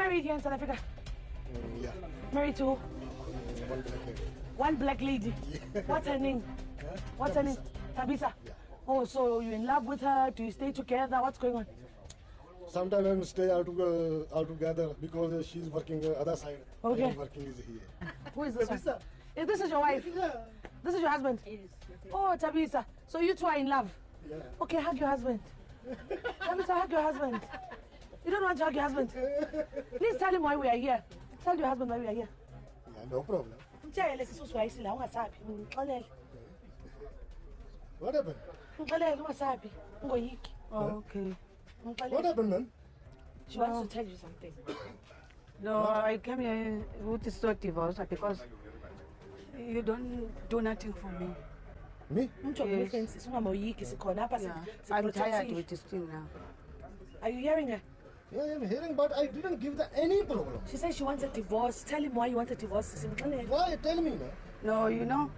married here in South Africa? Yeah. Married to One black lady. one black lady? Yeah. What's her name? Huh? What's her name? Tabisa? Yeah. Oh, so you're in love with her? Do you stay together? What's going on? Sometimes I stay all together because she's working other side. Okay. I'm working is here. Who is this one? Tabisa. This is your wife? Yeah. This is your husband? Oh, Tabisa. So you two are in love? Yeah. Okay, hug your husband. Tabisa, hug your husband. You don't want to hug your husband? Please tell him why we are here. Tell your husband why we are here. Yeah, no problem. Mtshele sisuzwayisi la ungasabi. Ngixolele. What happened? Ngixolele ungasabi. Ungoyiki. Oh, okay. What happened, man? She wants to tell you something. No, I came here with this divorce because you don't do nothing for me. Me? Yes. Yeah. I'm tired with this thing now. Are you hearing her? Yeah, I'm hearing, but I didn't give the any problem. She says she wants a divorce. Tell him why you want a divorce. Why? Tell me, man. No, you know,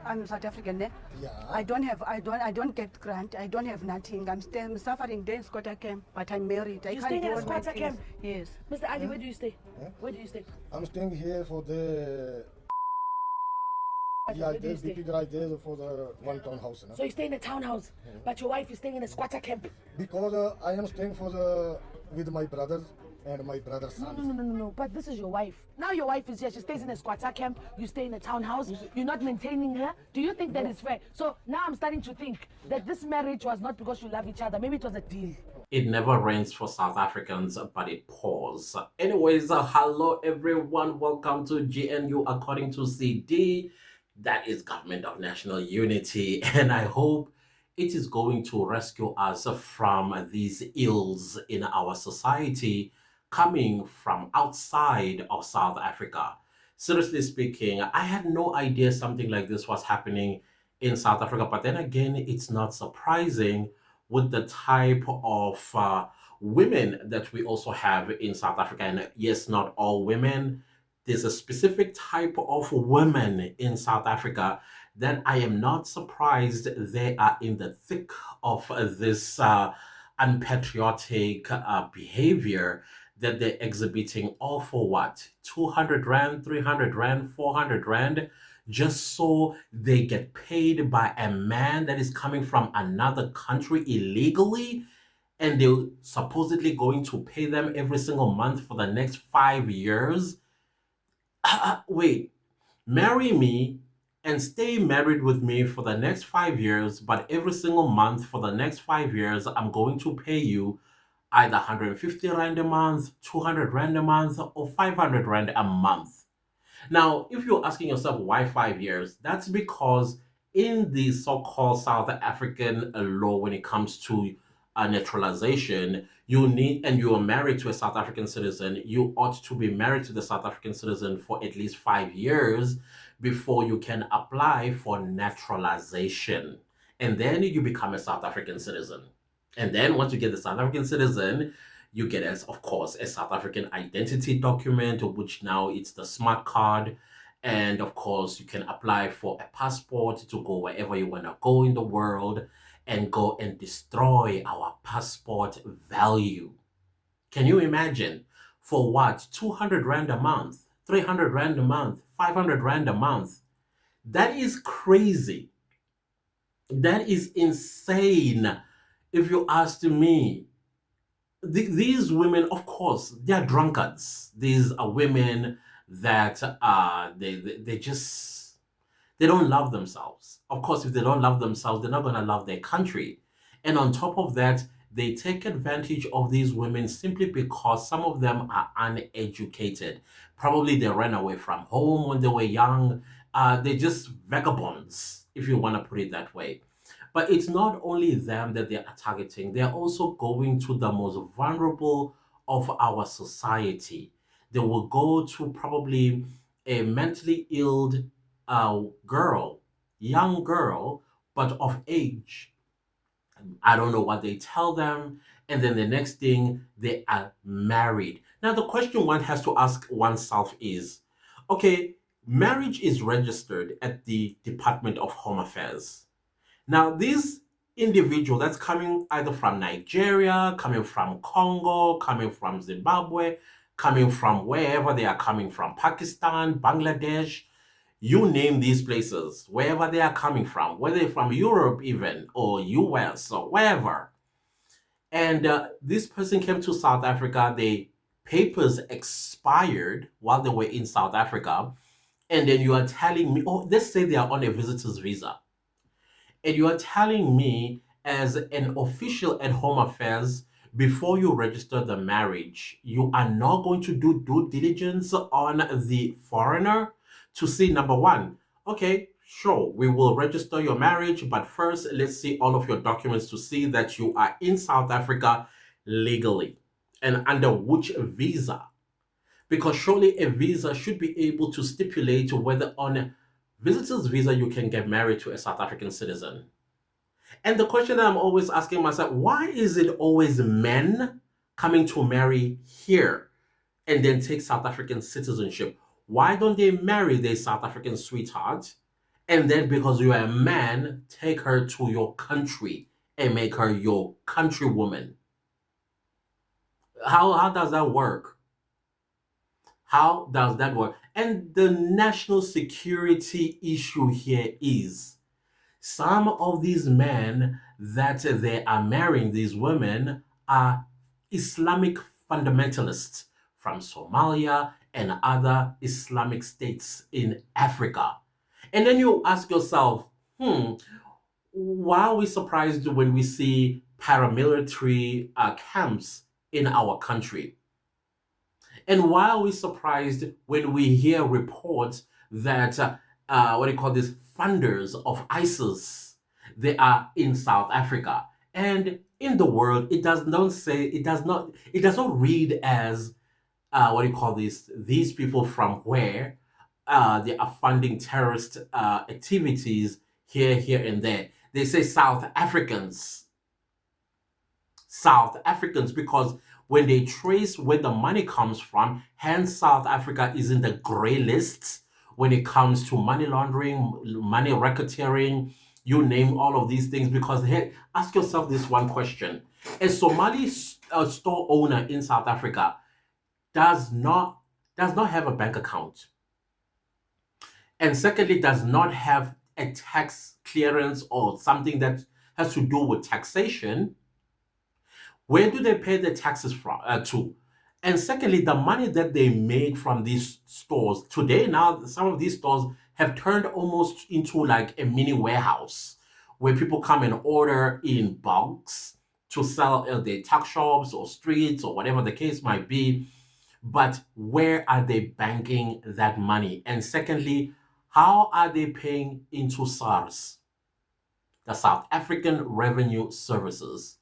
I'm South African. Eh? Yeah. I don't get grant. I don't have nothing. I'm suffering there in Squatter camp, but I'm married. I You're can't staying do at a all my squatter things. camp? Yes. Mr. Ali, where do you stay? Huh? Where do you stay? I'm staying here for the. Yeah, Where do you there's stay? BP garage there for the one townhouse. So you stay in a townhouse, but your wife is staying in a squatter camp. Because I am staying with my brothers and my brother's sons. No. But this is your wife. Now your wife is here. She stays in a squatter camp. You stay in a townhouse. You're not maintaining her. Do you think that is fair? So now I'm starting to think that this marriage was not because you love each other. Maybe it was a deal. It never rains for South Africans, but it pours. Anyways, hello everyone. Welcome to GNU According to CD. That is Government of National Unity. And I hope it is going to rescue us from these ills in our society coming from outside of South Africa. Seriously speaking, I had no idea something like this was happening in South Africa. But then again, it's not surprising with the type of women that we also have in South Africa. And yes, not all women. There's a specific type of women in South Africa that I am not surprised they are in the thick of this unpatriotic behavior that they're exhibiting, all for what? 200 Rand, 300 Rand, 400 Rand, just so they get paid by a man that is coming from another country illegally, and they're supposedly going to pay them every single month for the next 5 years. Wait, marry me and stay married with me for the next 5 years, but every single month for the next 5 years, I'm going to pay you either 150 Rand a month, 200 Rand a month, or 500 Rand a month. Now, if you're asking yourself why 5 years, that's because in the so-called South African law, when it comes to naturalization, you need, and you are married to a South African citizen, you ought to be married to the South African citizen for at least 5 years before you can apply for naturalization. And then you become a South African citizen. And then once you get the South African citizen, you get, as of course, a South African identity document, which now it's the smart card. And of course, you can apply for a passport to go wherever you want to go in the world and go and destroy our passport value. Can you imagine? For what? 200 Rand a month, 300 Rand a month, 500 Rand a month. That is crazy. That is insane, if you ask me. These women, of course, they are drunkards. These are women that they just, they don't love themselves. Of course, if they don't love themselves, they're not going to love their country. And on top of that, they take advantage of these women simply because some of them are uneducated. Probably they ran away from home when they were young. They're just vagabonds, if you want to put it that way. But it's not only them that they are targeting. They are also going to the most vulnerable of our society. They will go to probably a mentally ill girl, young girl, but of age. I don't know what they tell them. And then the next thing, they are married. Now, the question one has to ask oneself is, okay, marriage is registered at the Department of Home Affairs. Now, this individual that's coming either from Nigeria, coming from Congo, coming from Zimbabwe, coming from wherever they are coming from, Pakistan, Bangladesh, you name these places, wherever they are coming from, whether from Europe even, or US, or wherever. And this person came to South Africa, their papers expired while they were in South Africa, and then you are telling me, oh, let's say they are on a visitor's visa, and you are telling me as an official at Home Affairs, before you register the marriage, you are not going to do due diligence on the foreigner to see, number one, okay, sure, we will register your marriage, but first let's see all of your documents to see that you are in South Africa legally and under which visa. Because surely a visa should be able to stipulate whether on a visitor's visa you can get married to a South African citizen. And the question that I'm always asking myself, why is it always men coming to marry here and then take South African citizenship? Why don't they marry their South African sweetheart and then, because you are a man, take her to your country and make her your countrywoman? How does that work? How does that work? And the national security issue here is some of these men that they are marrying, these women, are Islamic fundamentalists from Somalia and other Islamic states in Africa. And then you ask yourself, why are we surprised when we see paramilitary camps in our country? And why are we surprised when we hear reports that funders of ISIS, they are in South Africa? And in the world, it does not read as these people from where they are funding terrorist activities here and there. They say South Africans, because when they trace where the money comes from, hence South Africa is in the gray lists when it comes to money laundering, money racketeering, you name all of these things. Because hey, ask yourself this one question. A Somali store owner in South Africa does not have a bank account. And secondly, does not have a tax clearance or something that has to do with taxation. Where do they pay the taxes from to? And secondly, the money that they make from these stores today, now some of these stores have turned almost into like a mini warehouse where people come and order in bulks to sell at their tuck shops or streets or whatever the case might be. But where are they banking that money? And secondly, how are they paying into SARS, the South African Revenue Services?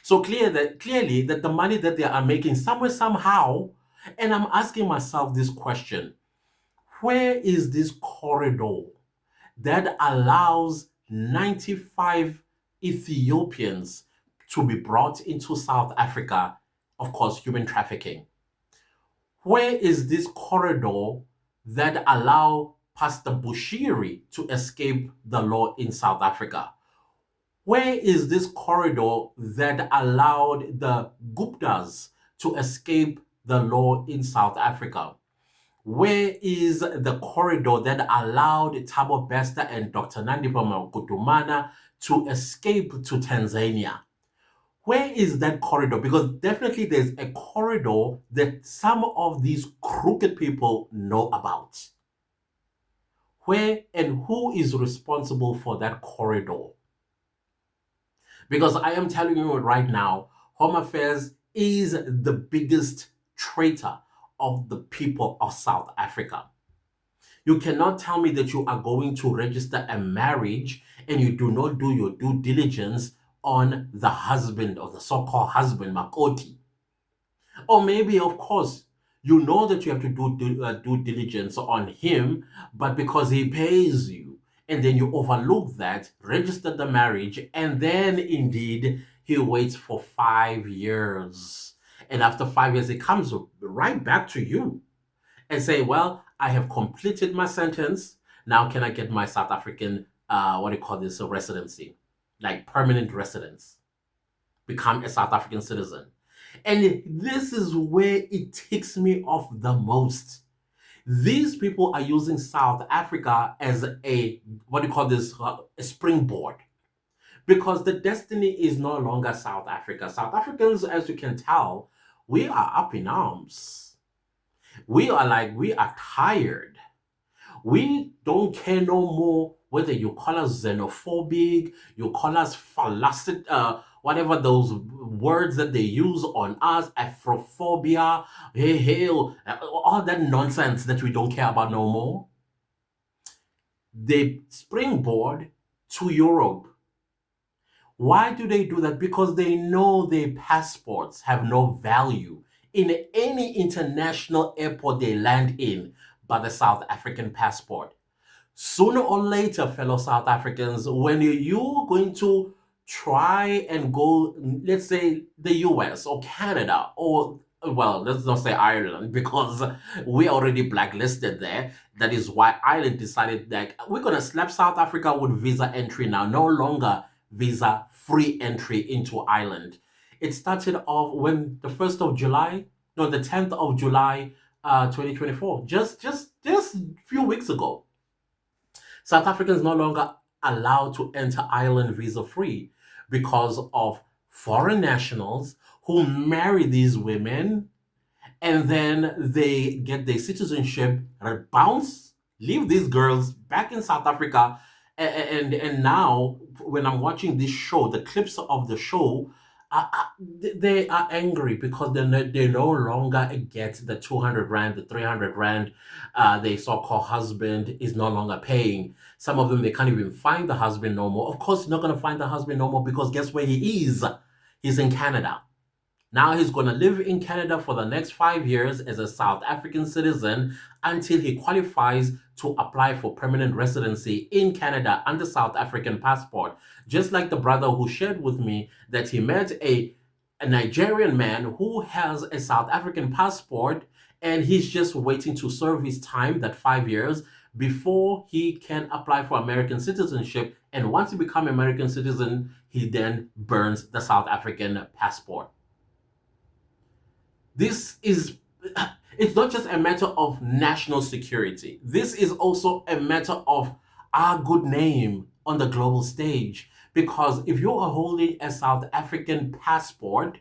So clearly that the money that they are making somewhere, somehow, and I'm asking myself this question, where is this corridor that allows 95 Ethiopians to be brought into South Africa, of course, human trafficking? Where is this corridor that allow Pastor Bushiri to escape the law in South Africa? Where is this corridor that allowed the Guptas to escape the law in South Africa? Where is the corridor that allowed Thabo Bester and Dr. Nandipho Kutumana to escape to Tanzania? Where is that corridor? Because definitely there's a corridor that some of these crooked people know about. Where and who is responsible for that corridor? Because I am telling you right now, Home Affairs is the biggest traitor of the people of South Africa. You cannot tell me that you are going to register a marriage and you do not do your due diligence on the husband or the so-called husband, Makoti. Or maybe, of course, you know that you have to do due diligence on him, but because he pays you, and then you overlook that, register the marriage, and then indeed he waits for 5 years. And after 5 years, he comes right back to you and say, well, I have completed my sentence. Now can I get my South African, residency, like permanent residence, become a South African citizen. And this is where it ticks me off the most. These people are using South Africa as a, what do you call this, a springboard, because the destiny is no longer South Africa. South Africans, as you can tell, we are up in arms. We are tired. We don't care no more whether you call us xenophobic, you call us phallastic, whatever those words that they use on us, Afrophobia, hey, hey, all that nonsense that we don't care about no more. They springboard to Europe. Why do they do that? Because they know their passports have no value in any international airport they land in but the South African passport. Sooner or later, fellow South Africans, when you're going to try and go, let's say, the US or Canada, or, well, let's not say Ireland, because we're already blacklisted there. That is why Ireland decided that we're going to slap South Africa with visa entry now, no longer visa free entry into Ireland. It started off when the 1st of July, no, the 10th of July, 2024, just a few weeks ago. South Africans no longer allowed to enter Ireland visa free because of foreign nationals who marry these women and then they get their citizenship, bounce, leave these girls back in South Africa. And now, when I'm watching this show, the clips of the show, they are angry because they no longer get the 200 rand, the 300 rand their so-called husband is no longer paying. Some of them, they can't even find the husband no more. Of course, you're not going to find the husband no more because guess where he is? He's in Canada. Now he's going to live in Canada for the next 5 years as a South African citizen until he qualifies to apply for permanent residency in Canada under South African passport. Just like the brother who shared with me that he met a Nigerian man who has a South African passport and he's just waiting to serve his time, that 5 years, before he can apply for American citizenship. And once he becomes American citizen, he then burns the South African passport. This is, it's not just a matter of national security. This is also a matter of our good name on the global stage. Because if you are holding a South African passport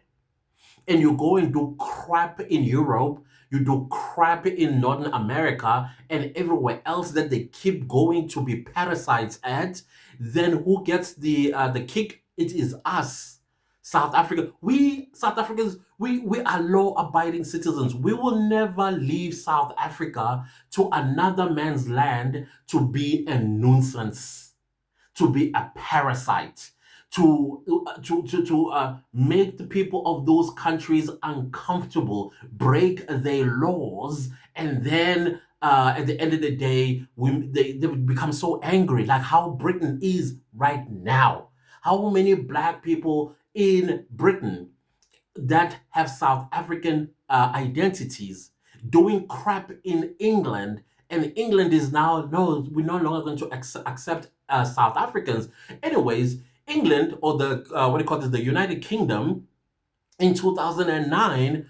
and you go and do crap in Europe, you do crap in Northern America and everywhere else that they keep going to be parasites at, then who gets the kick? It is us. South Africa, we South Africans, we are law-abiding citizens. We will never leave South Africa to another man's land to be a nuisance, to be a parasite, to make the people of those countries uncomfortable, break their laws, and then at the end of the day, they would become so angry, like how Britain is right now. How many black people in Britain that have South African identities doing crap in England, and England is now, no, we're no longer going to accept South Africans. Anyways, England, or the what do you call this, the United Kingdom, in 2009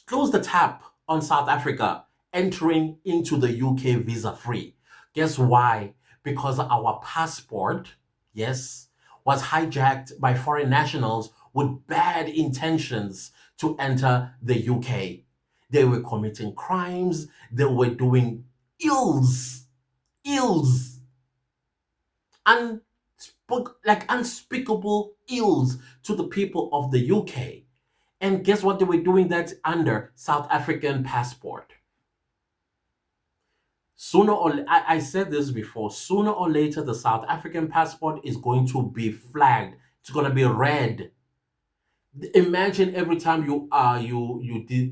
closed the tap on South Africa entering into the UK visa free. Guess why? Because our passport, yes, was hijacked by foreign nationals with bad intentions to enter the UK. They were committing crimes, they were doing ills, unspeakable ills to the people of the UK. And guess what they were doing that under? South African passport. I said this before, sooner or later, the South African passport is going to be flagged. It's going to be red. Imagine every time you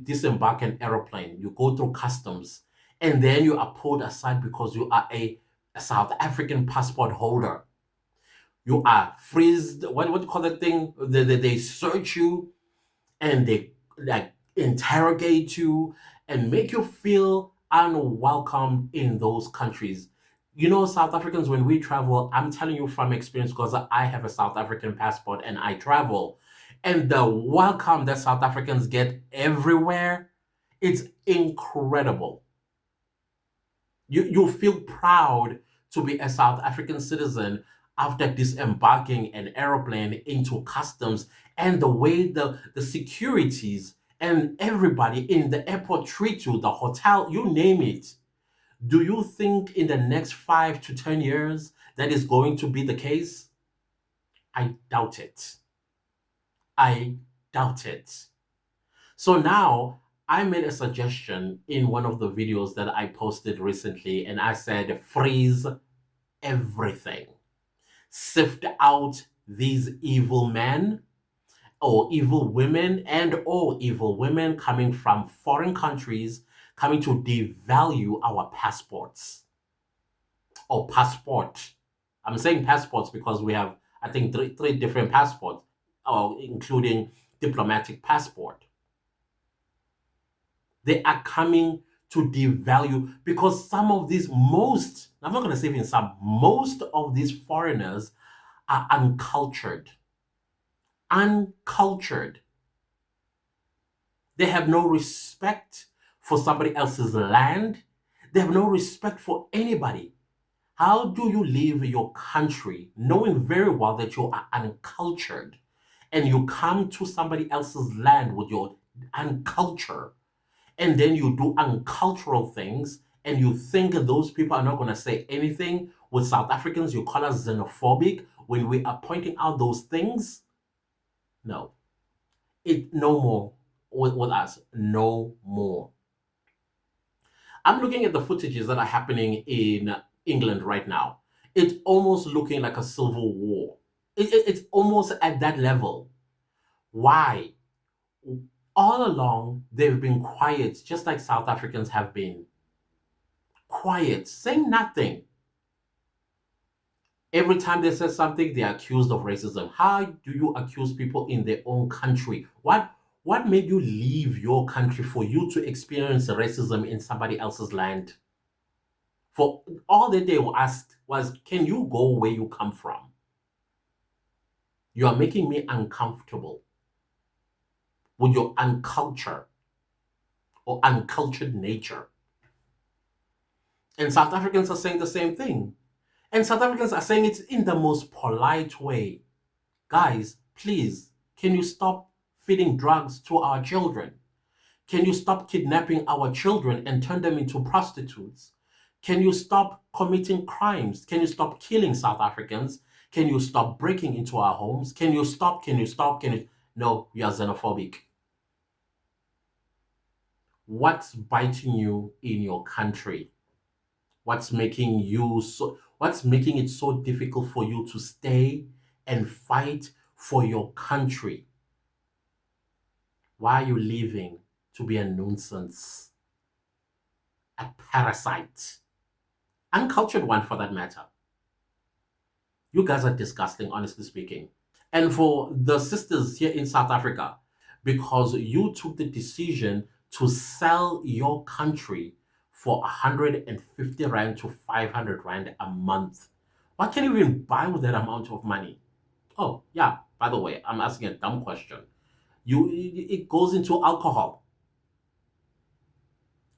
disembark an aeroplane, you go through customs, and then you are pulled aside because you are a South African passport holder. You are freezed. What do you call that thing? They search you, and they like interrogate you and make you feel unwelcome in those countries. You know, South Africans, when we travel, I'm telling you from experience because I have a South African passport and I travel. and the welcome that South Africans get everywhere, it's incredible. You feel proud to be a South African citizen after disembarking an aeroplane into customs, and the way the securities and everybody in the airport treat you, the hotel, you name it. Do you think in the next 5 to 10 years that is going to be the case? I doubt it. I doubt it. So now I made a suggestion in one of the videos that I posted recently, and I said, freeze everything. Sift out these evil men or evil women and or evil women coming from foreign countries, coming to devalue our passports or passport. I'm saying passports because we have, I think, three different passports, including diplomatic passport. They are coming to devalue because some of these, I'm not going to say even some, most of these foreigners are uncultured. Uncultured. They have no respect for somebody else's land. They have no respect for anybody. How do you leave your country knowing very well that you are uncultured and you come to somebody else's land with your unculture, and then you do uncultural things and you think those people are not going to say anything? With South Africans, you call us xenophobic when we are pointing out those things? No. No more with us. No more. I'm looking at the footages that are happening in England right now. It's almost looking like a civil war. It's almost at that level. Why? All along, they've been quiet, just like South Africans have been. Quiet, saying nothing. Every time they say something, they're accused of racism. How do you accuse people in their own country? What made you leave your country for you to experience racism in somebody else's land? For all that they were asked was, can you go where you come from? You are making me uncomfortable with your uncultured or uncultured nature. And South Africans are saying the same thing. And South Africans are saying it in the most polite way. Guys, please, can you stop feeding drugs to our children? Can you stop kidnapping our children and turn them into prostitutes? Can you stop committing crimes? Can you stop killing South Africans? Can you stop breaking into our homes? Can you stop? No, you are xenophobic. What's biting you in your country? What's making it so difficult for you to stay and fight for your country? Why are you leaving to be a nuisance? A parasite. Uncultured one, for that matter. You guys are disgusting, honestly speaking. And for the sisters here in South Africa, because you took the decision to sell your country for 150 Rand to 500 Rand a month. What can you even buy with that amount of money? Oh, yeah, by the way, I'm asking a dumb question. It goes into alcohol.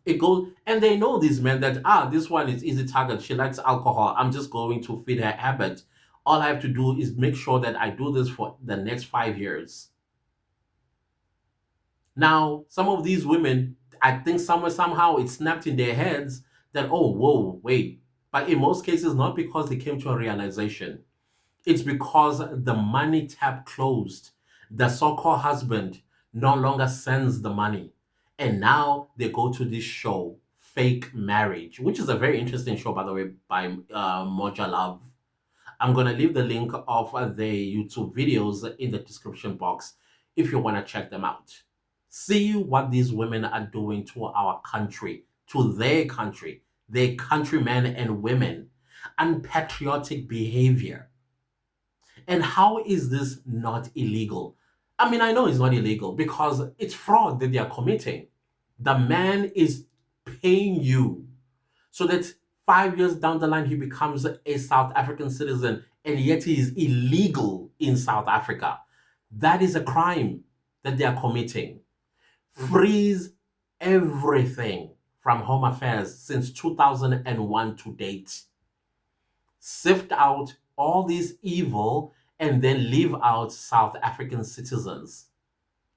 It goes, and they know these men that, this one is easy target. She likes alcohol. I'm just going to feed her habit. All I have to do is make sure that I do this for the next 5 years. Now, some of these women, I think somehow it snapped in their heads that, oh, whoa, wait. But in most cases, not because they came to a realization. It's because the money tap closed. The so-called husband no longer sends the money. And now they go to this show, Fake Marriage, which is a very interesting show, by the way, by Moja Love. I'm going to leave the link of the YouTube videos in the description box if you want to check them out. See what these women are doing to our country, to their countrymen and women. Unpatriotic behavior. And how is this not illegal? I mean, I know it's not illegal because it's fraud that they are committing. The man is paying you so that 5 years down the line, he becomes a South African citizen, and yet he is illegal in South Africa. That is a crime that they are committing. Freeze everything from Home Affairs since 2001 to date. Sift out all this evil and then leave out South African citizens.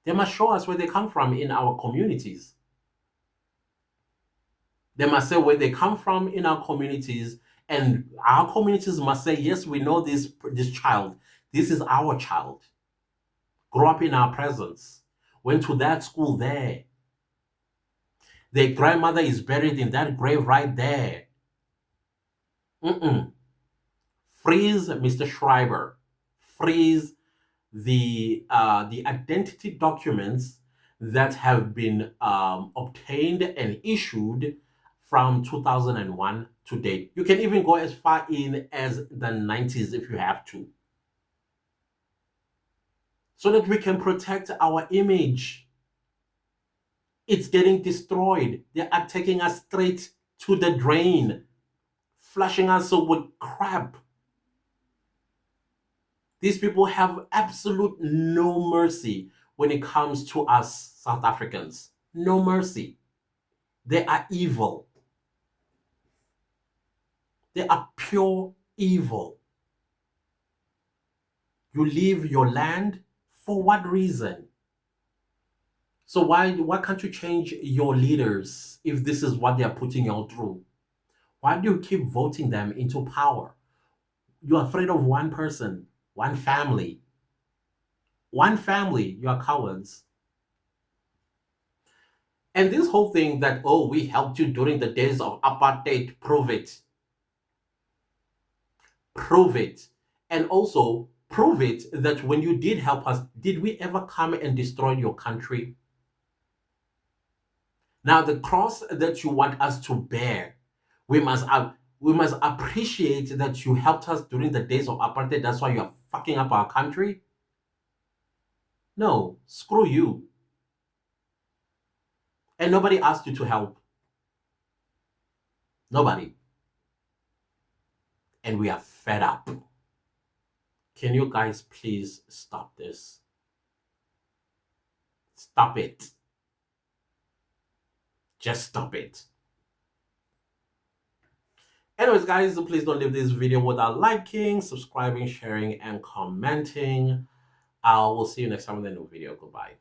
They must show us where they come from in our communities. They must say where they come from in our communities, and our communities must say, yes, we know this child. This is our child. Grew up in our presence. Went to that school there. Their grandmother is buried in that grave right there. Freeze Mr. Schreiber. Freeze the identity documents that have been obtained and issued from 2001 to date. You can even go as far in as the 90s if you have to, so that we can protect our image. It's getting destroyed. They are taking us straight to the drain, flushing us with crap. These people have absolute no mercy when it comes to us South Africans. No mercy. They are evil. They are pure evil. You leave your land for what reason? So why can't you change your leaders if this is what they are putting you all through? Why do you keep voting them into power? You're afraid of one person, one family. One family, you are cowards. And this whole thing that, oh, we helped you during the days of apartheid, prove it. Prove it. And also, prove it that when you did help us, did we ever come and destroy your country? Now, the cross that you want us to bear, we must appreciate that you helped us during the days of apartheid. That's why you are fucking up our country. No, screw you. And nobody asked you to help. Nobody. And we are fed up. Can you guys please stop this? Stop it. Just stop it. Anyways, guys, please don't leave this video without liking, subscribing, sharing, and commenting. I will see you next time in the new video. Goodbye.